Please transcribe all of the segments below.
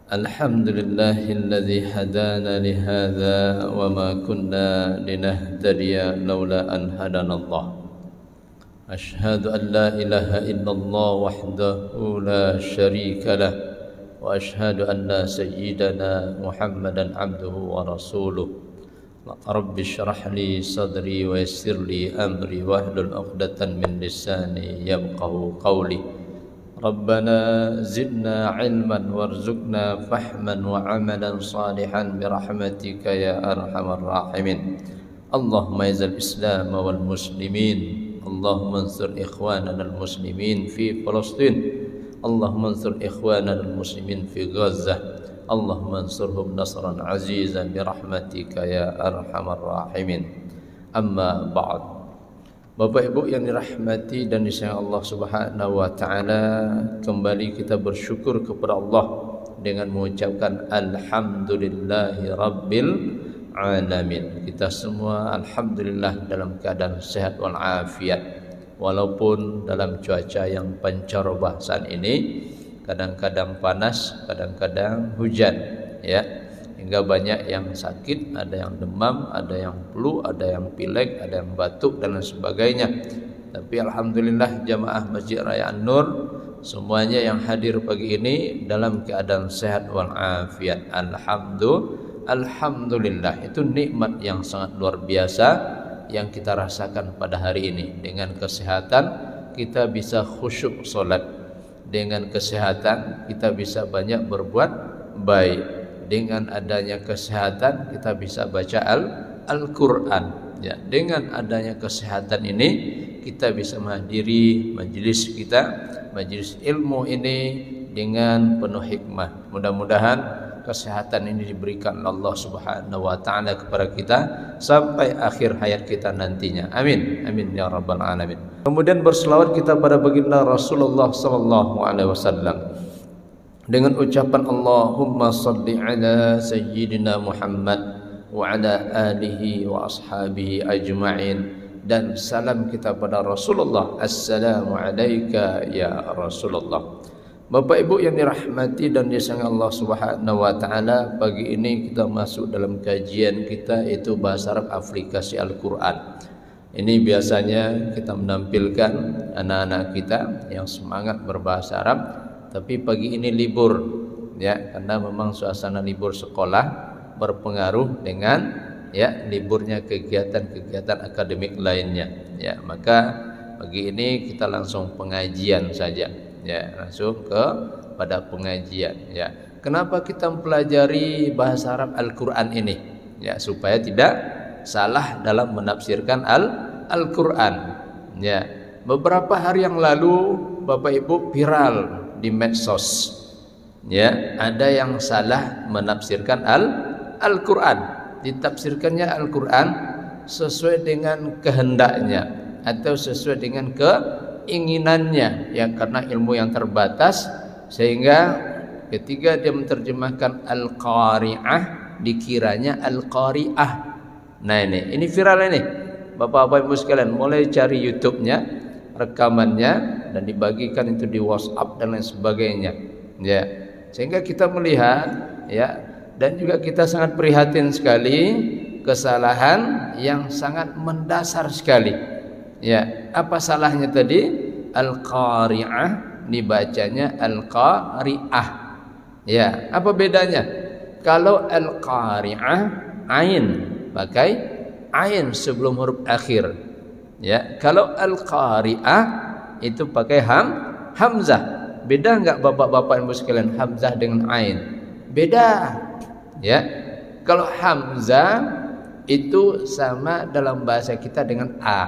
الحمد لله الذي هدانا لهذا وما كنا لنهتدي لولا أن هدانا الله. أشهد أن لا إله إلا الله وحده لا شريك له وأشهد أن سيدنا محمدا عبده ورسوله. رب اشرح لي صدري ويسر لي أمري واحلل عقدة من لساني يفقهوا قولي. ربنا زدنا علما وارزقنا فهما وعملا صالحا برحمتك يا أرحم الراحمين. اللهم اعز الإسلام والمسلمين، اللهم انصر إخواننا المسلمين في فلسطين، اللهم انصر إخواننا المسلمين في غزة، اللهم انصرهم نصرا عزيزا برحمتك يا أرحم الراحمين. أما بعد. Bapak Ibu yang dirahmati dan disayang Allah Subhanahu wa taala, kembali kita bersyukur kepada Allah dengan mengucapkan alhamdulillahi rabbil alamin. Kita semua alhamdulillah dalam keadaan sehat wal afiat, walaupun dalam cuaca yang pancaroba saat ini, kadang-kadang panas, kadang-kadang hujan, ya. Hingga banyak yang sakit, ada yang demam, ada yang flu, ada yang pilek, ada yang batuk dan lain sebagainya. Tapi alhamdulillah jamaah Masjid Raya An-Nur semuanya yang hadir pagi ini dalam keadaan sehat wal afiat. Alhamdulillah, itu nikmat yang sangat luar biasa yang kita rasakan pada hari ini. Dengan kesehatan kita bisa khusyuk solat, dengan kesehatan kita bisa banyak berbuat baik. Dengan adanya kesehatan kita bisa baca Al-Quran, ya. Dengan adanya kesehatan ini kita bisa menghadiri majelis kita, majelis ilmu ini dengan penuh hikmah. Mudah-mudahan kesehatan ini diberikan Allah Subhanahu wa taala kepada kita sampai akhir hayat kita nantinya. Amin. Amin ya rabbal alamin. Kemudian berselawat kita pada baginda Rasulullah sallallahu alaihi wasallam dengan ucapan Allahumma salli ala sayyidina Muhammad wa ala alihi wa ashabihi ajma'in, dan salam kita pada Rasulullah, assalamu alayka ya Rasulullah. Bapak Ibu yang dirahmati dan disayang Allah Subhanahu wa taala, pagi ini kita masuk dalam kajian kita, yaitu bahasa Arab aplikasi Al-Qur'an. Ini biasanya kita menampilkan anak-anak kita yang semangat berbahasa Arab, tapi pagi ini libur, ya, karena memang suasana libur sekolah berpengaruh dengan, ya, liburnya kegiatan-kegiatan akademik lainnya, ya. Maka pagi ini kita langsung pengajian saja, ya, langsung pada pengajian, ya. Kenapa kita mempelajari bahasa Arab Al-Quran ini? Ya, supaya tidak salah dalam menafsirkan Al-Quran, ya. Beberapa hari yang lalu Bapak Ibu viral di medsos, ya, ada yang salah menafsirkan Al-Quran. Ditafsirkannya Al-Quran sesuai dengan kehendaknya atau sesuai dengan keinginannya, ya, karena ilmu yang terbatas, sehingga ketika dia menerjemahkan Al-Qari'ah dikiranya Al-Qari'ah. Nah, ini viral ini. Bapak-bapak Ibu sekalian, mulai cari YouTube-nya, rekamannya, dan dibagikan itu di WhatsApp dan lain sebagainya, ya. Sehingga kita melihat, ya, dan juga kita sangat prihatin sekali kesalahan yang sangat mendasar sekali, ya. Apa salahnya tadi? Al-Qari'ah dibacanya Al-Qari'ah, ya. Apa bedanya? Kalau Al-Qari'ah ain, pakai ain sebelum huruf akhir, ya. Kalau Al-Qari'ah itu pakai hamzah. Beda enggak Bapak-bapak Ibu sekalian, hamzah dengan ain? Beda, ya. Kalau hamzah itu sama dalam bahasa kita dengan a,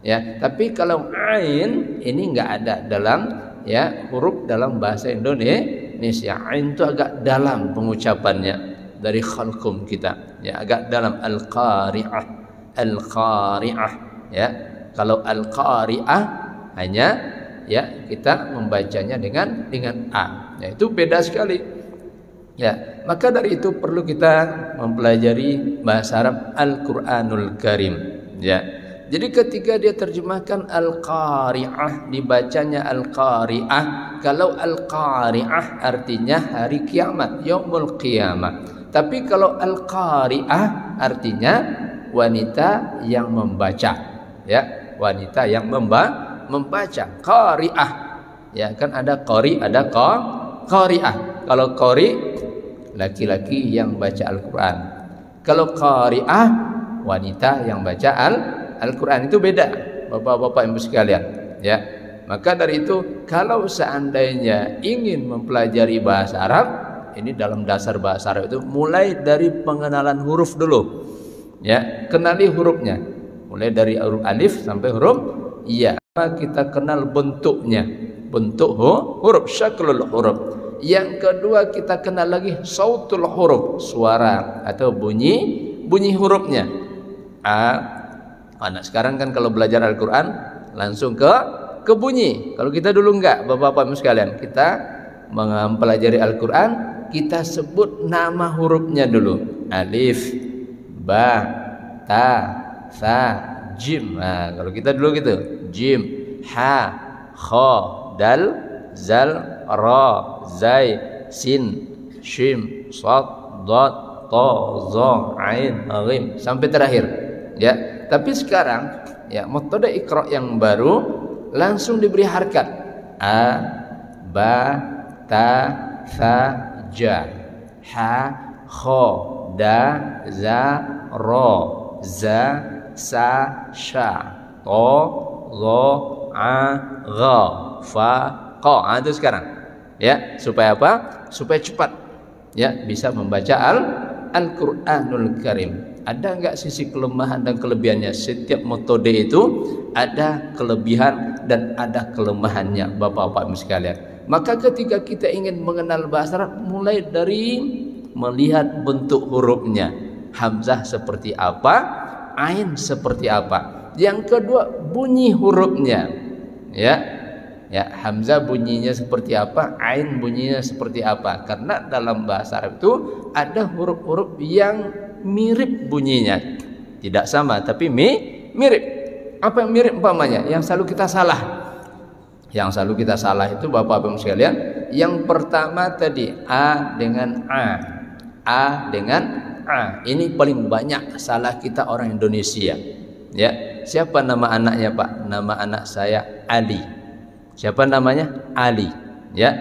ya. Tapi kalau ain ini enggak ada dalam, ya, huruf dalam bahasa Indonesia. Ain itu agak dalam pengucapannya dari khalqum kita, ya, agak dalam. Al-Qari'ah, Al-Qari'ah, ya. Kalau Al-Qari'ah hanya, ya, kita membacanya dengan a, ya, itu beda sekali, ya. Maka dari itu perlu kita mempelajari bahasa Arab Al-Quranul Karim, ya. Jadi ketika dia terjemahkan Al-Qari'ah, dibacanya Al-Qari'ah. Kalau Al-Qari'ah artinya hari kiamat, yaumul qiyamah. Tapi kalau Al-Qari'ah artinya wanita yang membaca, ya, wanita yang membaca. Qari'ah, ya kan, ada qari, ada qari'ah. Kalau qari laki-laki yang baca Al-Quran. Kalau qari'ah wanita yang baca Al-Quran. Itu beda, bapak-bapak ibu sekalian, ya. Maka dari itu, kalau seandainya ingin mempelajari bahasa Arab, ini dalam dasar bahasa Arab itu mulai dari pengenalan huruf dulu, ya. Kenali hurufnya, mulai dari huruf alif sampai huruf ya. Kita kenal bentuknya, bentuk huruf, syaklul huruf. Yang kedua, kita kenal lagi sautul huruf, suara atau bunyi hurufnya. Anak sekarang kan kalau belajar Al-Quran langsung ke bunyi. Kalau kita dulu enggak, bapak-bapak sekalian, kita mempelajari Al-Quran, kita sebut nama hurufnya dulu. Alif, ba, ta, sa, jim. Nah, kalau kita dulu gitu, jim, ha, kha, dal, zal, ra, zai, sin, shim, sad, dad, ta, za, ain, ghaim, sampai terakhir, ya. Tapi sekarang, ya, metode Iqra yang baru langsung diberi harkat. A, ba, ta, sa, ja, ha, kha, da, za, ra, za, sa, sha, to, zo, a, gha, fa, qa. Itu sekarang, ya, supaya apa? Supaya cepat, ya, bisa membaca Al-Quranul Karim. Ada enggak sisi kelemahan dan kelebihannya? Setiap metode itu ada kelebihan dan ada kelemahannya, bapak-bapak sekalian. Maka ketika kita ingin mengenal bahasa Arab, mulai dari melihat bentuk hurufnya. Hamzah seperti apa, ain seperti apa. Yang kedua, bunyi hurufnya, ya. Ya, hamzah bunyinya seperti apa, ain bunyinya seperti apa. Karena dalam bahasa Arab itu ada huruf-huruf yang mirip bunyinya, tidak sama tapi mirip. Apa yang mirip umpamanya? Yang selalu kita salah. Yang selalu kita salah itu bapak-bapak sekalian, yang pertama tadi a dengan a dengan a. Ini paling banyak salah kita orang Indonesia. Ya, siapa nama anaknya, Pak? Nama anak saya Ali. Siapa namanya? Ali. Ya,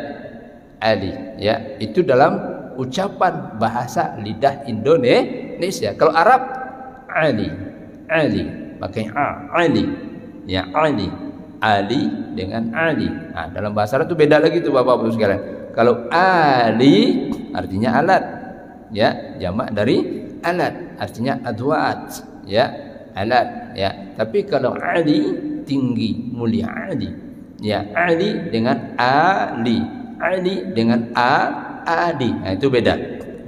Ali. Ya, itu dalam ucapan bahasa lidah Indonesia. Kalau Arab, Ali, Ali, pakai a, Ali, ya, Ali, Ali dengan Ali. Nah, dalam bahasa Arab itu beda lagi tuh bapak-bapak sekalian. Kalau Ali artinya alat, ya, jamak dari alat, artinya adwat, ya, alat, ya. Tapi kalau Ali tinggi, mulia, Ali, ya, Ali dengan Ali, Ali dengan Adi. Nah, itu beda,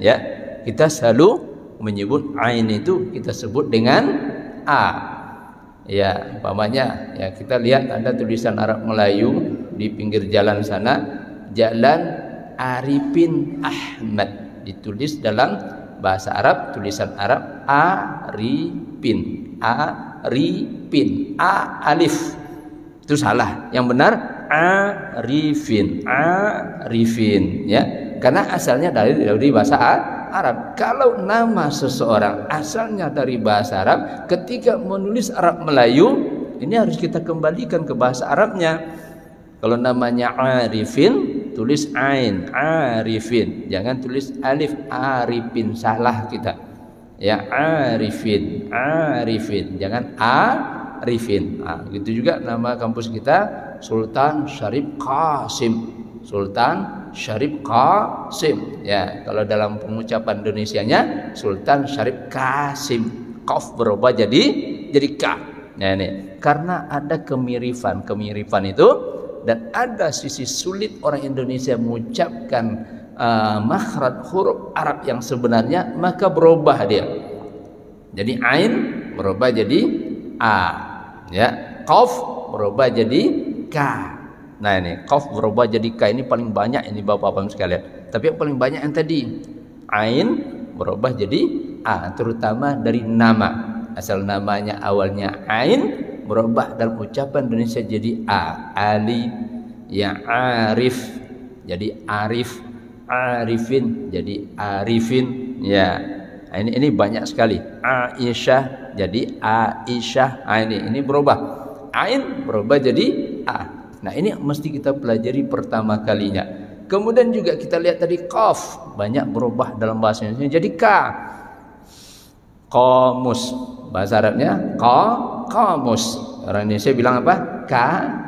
ya. Kita selalu menyebut ain itu kita sebut dengan a, ya. Umpamanya, ya, kita lihat ada tulisan Arab Melayu di pinggir jalan sana, Jalan Arifin Ahmad, ditulis dalam bahasa Arab, tulisan Arab Arifin, Arifin, a alif, itu salah. Yang benar Arifin, Arifin, ya. Karena asalnya dari bahasa Arab. Kalau nama seseorang asalnya dari bahasa Arab, ketika menulis Arab Melayu, ini harus kita kembalikan ke bahasa Arabnya. Kalau namanya Arifin, tulis ain, Arifin. Jangan tulis alif, Arifin, salah kita. Ya, Arifin, Arifin. Jangan Arifin. Nah, gitu juga nama kampus kita, Sultan Syarif Qasim. Sultan Syarif Qasim, ya. Kalau dalam pengucapan Indonesianya Sultan Syarif Qasim, qaf berubah jadi ka. Nah, ini karena ada kemiripan itu, dan ada sisi sulit orang Indonesia mengucapkan makhraj huruf Arab yang sebenarnya, maka berubah dia. Jadi ain berubah jadi a, ya. Qaf berubah jadi ka. Nah, ini qaf berubah jadi ka, ini paling banyak ini bapak-bapak sekalian. Tapi yang paling banyak yang tadi ain berubah jadi a, terutama dari nama. asal namanya awalnya ain, berubah dalam ucapan Indonesia jadi a. Ali, ya arif jadi arif, arifin jadi arifin, ya. Nah, ini banyak sekali. Aisyah jadi Aisyah. Nah, ini berubah. Ain berubah jadi a. Nah, ini mesti kita pelajari pertama kalinya. Kemudian juga kita lihat tadi qaf, banyak berubah dalam bahasa Indonesia jadi ka. Qamus, bahasa Arabnya qamus. Orang Indonesia bilang apa?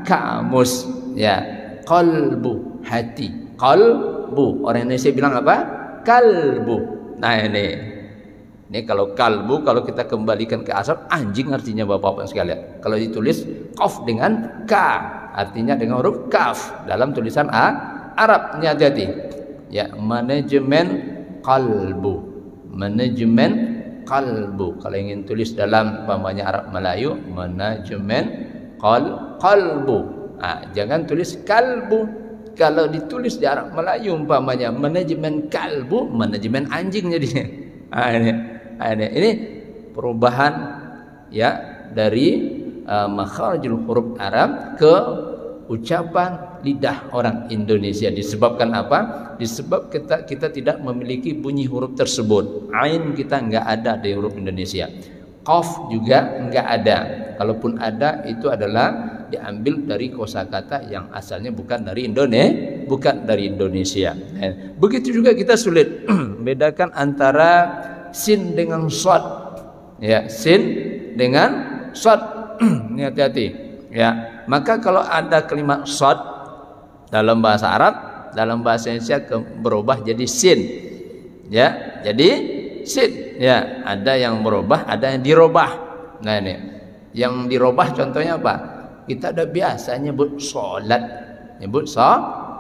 Kamus. Ya. Qalbu, hati. Qalbu. Orang Indonesia bilang apa? Kalbu. Nah, ini kalau kalbu, kalau kita kembalikan ke asal, anjing artinya Bapak-bapak sekalian. Kalau ditulis qaf dengan ka, artinya dengan huruf kaf dalam tulisan Arab. Ini hati-hati. Ya, manajemen kalbu. Manajemen kalbu. Kalau ingin tulis dalam umpamanya Arab Melayu, manajemen kalbu. Jangan tulis kalbu. Kalau ditulis di Arab Melayu umpamanya manajemen kalbu, manajemen anjing jadinya. Ini perubahan ya dari makharijul huruf Arab ke ucapan lidah orang Indonesia. Disebabkan apa? Disebab kita tidak memiliki bunyi huruf tersebut. Ain kita enggak ada di huruf Indonesia. Qaf juga enggak ada. Kalaupun ada, itu adalah diambil dari kosakata yang asalnya bukan dari Indonesia. Begitu juga kita sulit membedakan antara sin dengan shad. Ya, sin dengan shad. Ini hati-hati. Ya, maka kalau ada kalimat shad dalam bahasa Arab, dalam bahasa Indonesia berubah jadi sin. Ya, jadi sin. Ya, ada yang berubah, ada yang dirubah. Nah, ini yang dirubah contohnya apa? Kita udah biasa nyebut sholat,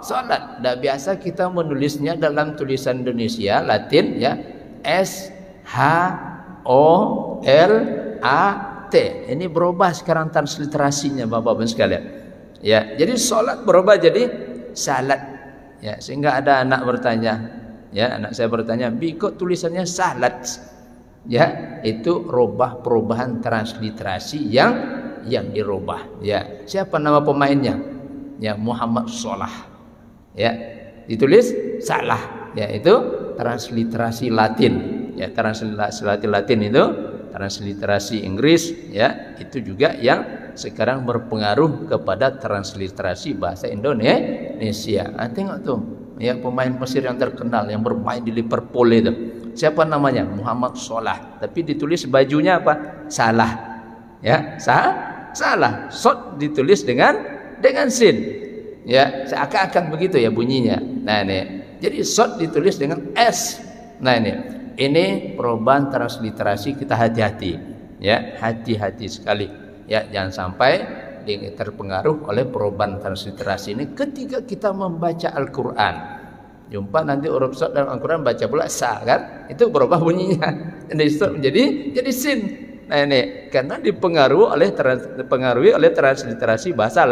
sholat. Udah biasa kita menulisnya dalam tulisan Indonesia Latin, ya, SHOLAT. Ini berubah sekarang transliterasinya Bapak-bapak sekalian. Ya, jadi sholat berubah jadi salat. Ya, sehingga ada anak bertanya, ya, anak saya bertanya, "Bi, kok tulisannya salat?" Ya, itu perubahan transliterasi yang dirubah. Ya, siapa nama pemainnya? Ya, Muhammad Salah. Ya, ditulis salah. Ya, itu transliterasi Latin. Ya, transliterasi Latin itu transliterasi Inggris, ya, itu juga yang sekarang berpengaruh kepada transliterasi bahasa Indonesia. Tengok tuh, ya, pemain Mesir yang terkenal yang bermain di Liverpool itu. Siapa namanya? Muhammad Salah. Tapi ditulis bajunya apa? Salah. Ya, salah. Shad ditulis dengan sin. Ya, seakan-akan begitu ya bunyinya. Nah, ini. Jadi shad ditulis dengan s. Nah, ini perubahan transliterasi, kita hati-hati. Ya, hati-hati sekali. Ya, jangan sampai terpengaruh oleh perubahan transliterasi ini ketika kita membaca Al-Qur'an. Jumpa nanti huruf shad dalam Al-Qur'an baca pula sa, kan? Itu berubah bunyinya. Jadi sin. Nah, ini karena dipengaruhi oleh transliterasi bahasa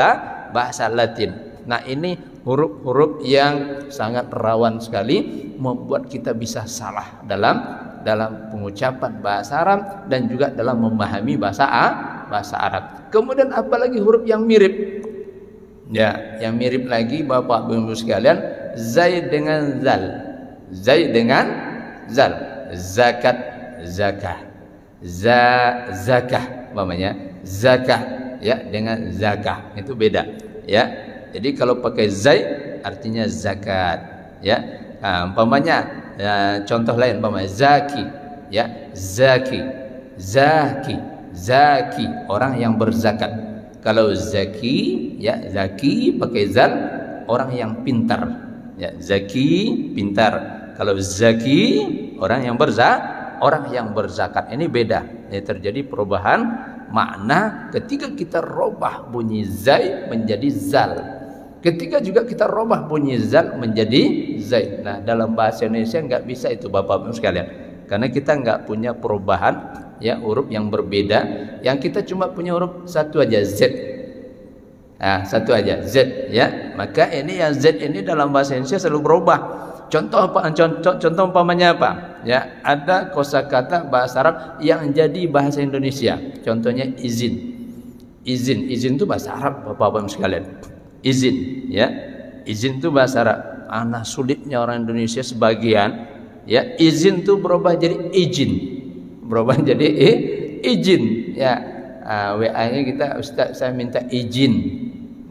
Latin. Nah, ini huruf-huruf yang sangat rawan sekali membuat kita bisa salah dalam pengucapan bahasa Arab dan juga dalam memahami bahasa Arab. Kemudian apalagi huruf yang mirip. Ya, yang mirip lagi Bapak Ibu sekalian, Zaid dengan zal. Zaid dengan zal. Zakat, zakah. Zakah namanya. Zakah, ya, dengan zakah. Itu beda, ya. Jadi kalau pakai zaid artinya zakat, ya. Umpamanya contoh lain umpamanya zaki, ya, zaki orang yang berzakat. Kalau zaki, ya, zaki pakai zal, orang yang pintar, ya, zaki pintar. Kalau zaki orang yang berzakat. Ini beda. Ini terjadi perubahan makna ketika kita robah bunyi zai menjadi zal. Ketika juga kita robah bunyi zal menjadi zaid. Nah, dalam bahasa Indonesia nggak bisa itu Bapak-Ibu sekalian. Karena kita nggak punya perubahan, ya, huruf yang berbeda. Yang kita cuma punya huruf satu aja, Z. Nah, satu aja, Z, ya. Maka ini yang Z ini dalam bahasa Indonesia selalu berubah. Contoh umpamanya apa? ya ada kosakata bahasa Arab yang jadi bahasa Indonesia. Contohnya izin. Izin itu bahasa Arab, Bapak-bapak sekalian. Izin, ya. Izin itu bahasa Arab. Anak sulitnya orang Indonesia sebagian, ya, izin itu berubah jadi izin. Berubah jadi izin, ya. WA-nya kita, Ustaz saya minta izin,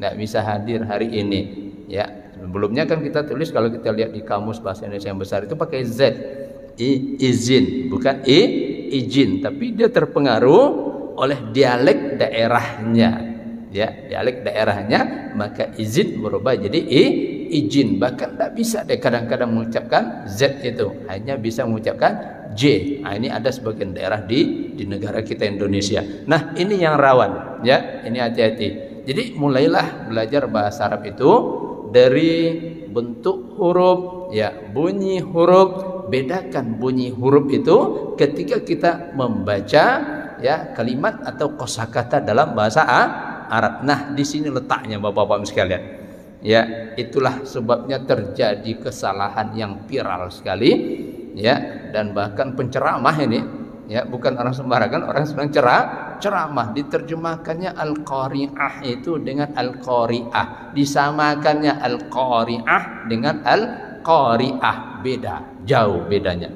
nggak bisa hadir hari ini, ya. Sebelumnya kan kita tulis, kalau kita lihat di kamus bahasa Indonesia yang besar itu pakai Z, izin, bukan izin, tapi dia terpengaruh oleh dialek daerahnya, ya, dialek daerahnya, maka izin berubah jadi izin. Bahkan tidak bisa deh kadang-kadang mengucapkan Z itu, hanya bisa mengucapkan J. Nah, ini ada sebagian daerah di negara kita Indonesia. Nah, ini yang rawan, ya, ini hati-hati. Jadi mulailah belajar bahasa Arab itu dari bentuk huruf, ya, bunyi huruf. Bedakan bunyi huruf itu ketika kita membaca, ya, kalimat atau kosakata dalam bahasa Arab. Nah, di sini letaknya Bapak-bapak sekalian. Ya, itulah sebabnya terjadi kesalahan yang viral sekali, ya, dan bahkan penceramah ini, ya, bukan orang sembarangan, orang sedang ceramah, diterjemahkannya al-qari'ah itu dengan al-qari'ah, disamakannya al-qari'ah dengan al-qari'ah, beda, jauh bedanya.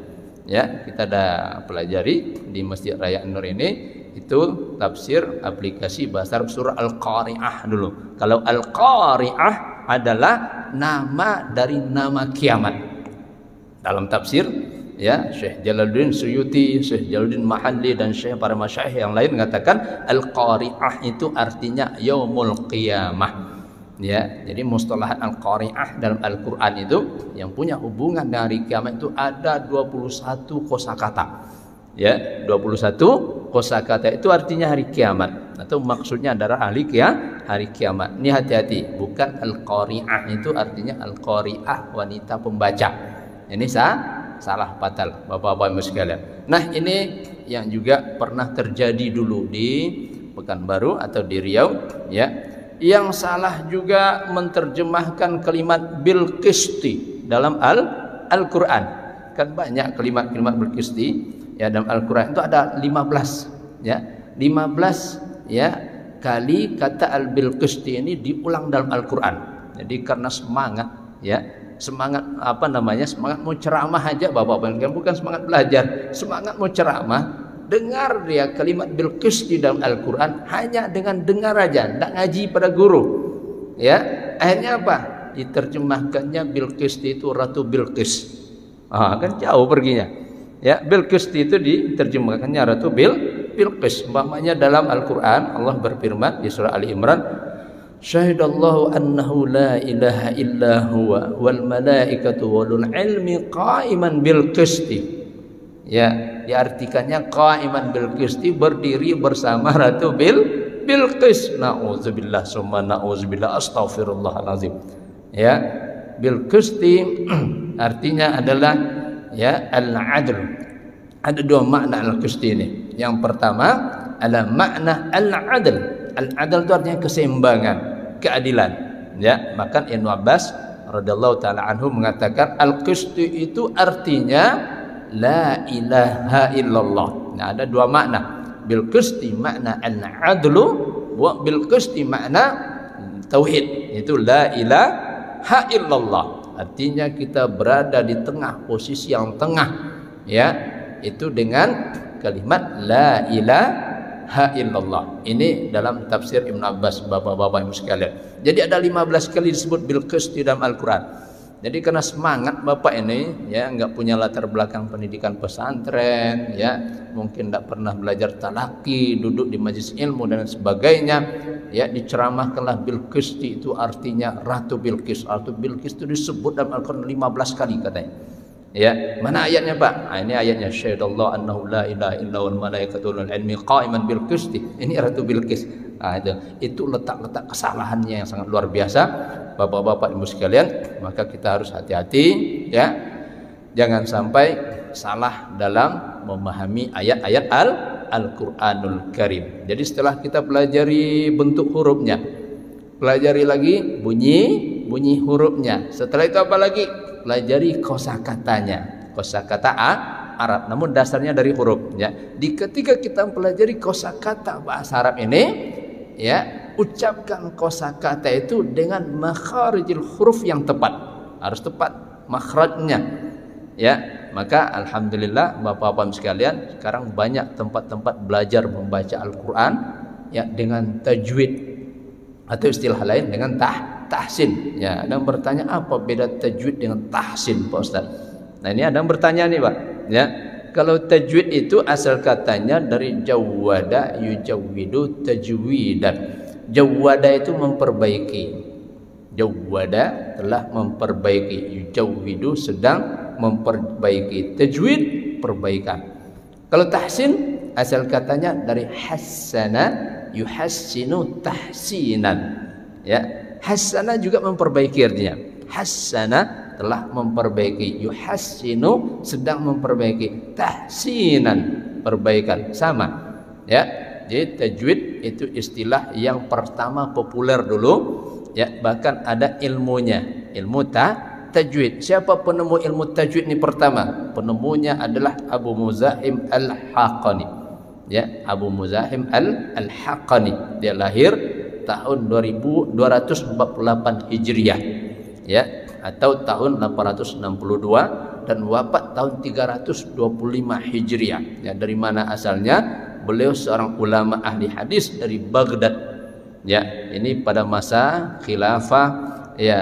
Ya, kita ada pelajari di Masjid Raya Nur ini, itu tafsir aplikasi bahasa Arab surah Al-Qari'ah dulu. Kalau Al-Qari'ah adalah nama dari nama kiamat. Dalam tafsir, ya, Syekh Jalaluddin Suyuti, Syekh Jalaluddin Mahalli, dan Syekh para masyayikh yang lain mengatakan Al-Qari'ah itu artinya yaumul qiyamah. Ya, jadi mustalahat Al-Qari'ah dalam Al-Qur'an itu yang punya hubungan dengan hari kiamat itu ada 21 kosakata. Ya, 21 kosakata itu artinya hari kiamat, atau maksudnya adalah hari kiamat. Ini hati-hati, bukan Al-Qari'ah itu artinya Al-Qari'ah wanita pembaca. Ini salah fatal Bapak-bapak Ibu sekalian. Nah, ini yang juga pernah terjadi dulu di Pekanbaru atau di Riau, ya. Yang salah juga menerjemahkan kalimat bil qisti dalam Al-Qur'an. Kan banyak kalimat-kalimat bil qisti, ya, dalam Al-Qur'an itu ada 15, ya. 15, ya, kali kata al-bil qisti ini diulang dalam Al-Qur'an. Jadi karena semangat, ya, semangat semangat mau ceramah aja Bapak-bapak, bukan semangat belajar, semangat mau ceramah. Dengar dia kalimat bil qisti dalam Al-Qur'an, hanya dengan dengar aja, tidak ngaji pada guru, ya. Akhirnya apa? Diterjemahkannya bil qisti itu Ratu Bilqis. Kan jauh perginya. Ya, Bilqis itu diterjemahkannya Ratu Bilqis. Umpamanya dalam Al-Qur'an Allah berfirman di surah Ali Imran, syahidallahu annahu la ilaha illa huwa wal malaikatu walul ilmi qa'iman bil qisti. Ya, diartikannya qa'iman bil qisti, berdiri bersama Ratu Bilqis. Nauzubillah summa nauzubillah, astaghfirullahalazim. Ya, bil qisti artinya adalah, ya, al-adl. Ada dua makna al-qisti ini. Yang pertama adalah makna al-adl. Al-adl itu artinya keseimbangan, keadilan, ya. Maka Ibnu Abbas radhiyallahu taala anhu mengatakan al-qisti itu artinya la ilaha illallah. Nah, ada dua makna. Bil qisti makna al-adlu, wa bil qisti makna tauhid, itu la ilaha illallah. Artinya kita berada di tengah, posisi yang tengah, ya, itu dengan kalimat la ilaha illallah. Ini dalam tafsir Ibnu Abbas, Bapak-bapak Ibu sekalian. Jadi ada 15 kali disebut bil qisti dalam Al-Qur'an. Jadi karena semangat Bapak ini, ya, nggak punya latar belakang pendidikan pesantren, ya, mungkin tidak pernah belajar talaki, duduk di majelis ilmu dan sebagainya, ya, diceramahkanlah bil qisti itu artinya Ratu Bilqis. Ratu Bilqis itu disebut dalam Al-Qur'an 15 kali katanya. Ya, mana ayatnya Pak? Nah, ini ayatnya syahidallahu annahu la ilaha illa wal malaikatu wal ilmi qa'iman bil qisti. Ini Ratu Bilqis. Nah, itu letak-letak kesalahannya yang sangat luar biasa Bapak-bapak Ibu sekalian. Maka kita harus hati-hati, ya, jangan sampai salah dalam memahami ayat-ayat Al-Qur'anul Karim. Jadi setelah kita pelajari bentuk hurufnya, pelajari lagi bunyi hurufnya. Setelah itu apa lagi? Pelajari kosakatanya. Kosakata Arab, namun dasarnya dari huruf. Ya, ketika kita mempelajari kosakata bahasa Arab ini, ya, ucapkan kosakata itu dengan makharijul huruf yang tepat, harus tepat makhrajnya. Ya, maka alhamdulillah Bapak-bapak sekalian, sekarang banyak tempat-tempat belajar membaca Al-Quran, ya, dengan tajwid atau istilah lain dengan tahsin. Ya, ada yang bertanya apa beda tajwid dengan tahsin, Pak Ustaz? Nah, ini ada yang bertanya nih, Pak. Ya, kalau tajwid itu asal katanya dari jawwada yujawwidu tajwidan. Jawwada itu memperbaiki. Jawwada telah memperbaiki. Yujawwidu sedang memperbaiki. Tajwid perbaikan. Kalau tahsin asal katanya dari hassana yuhassinu tahsinan. Ya, hassana juga memperbaiki artinya. Hassana telah memperbaiki, yuhassinu sedang memperbaiki, tahsinan perbaikan, sama. Ya, jadi tajwid itu istilah yang pertama populer dulu, ya, bahkan ada ilmunya, ilmu tajwid. Siapa penemu ilmu tajwid ini pertama? Penemunya adalah Abu Muzahim Al-Haqqani. Ya, Abu Muzahim Al-Haqqani. Dia lahir tahun 2248 Hijriah. Ya, atau tahun 862 dan wafat tahun 325 Hijriah. Ya, dari mana asalnya? Beliau seorang ulama ahli hadis dari Baghdad. Ya, ini pada masa khilafah, ya,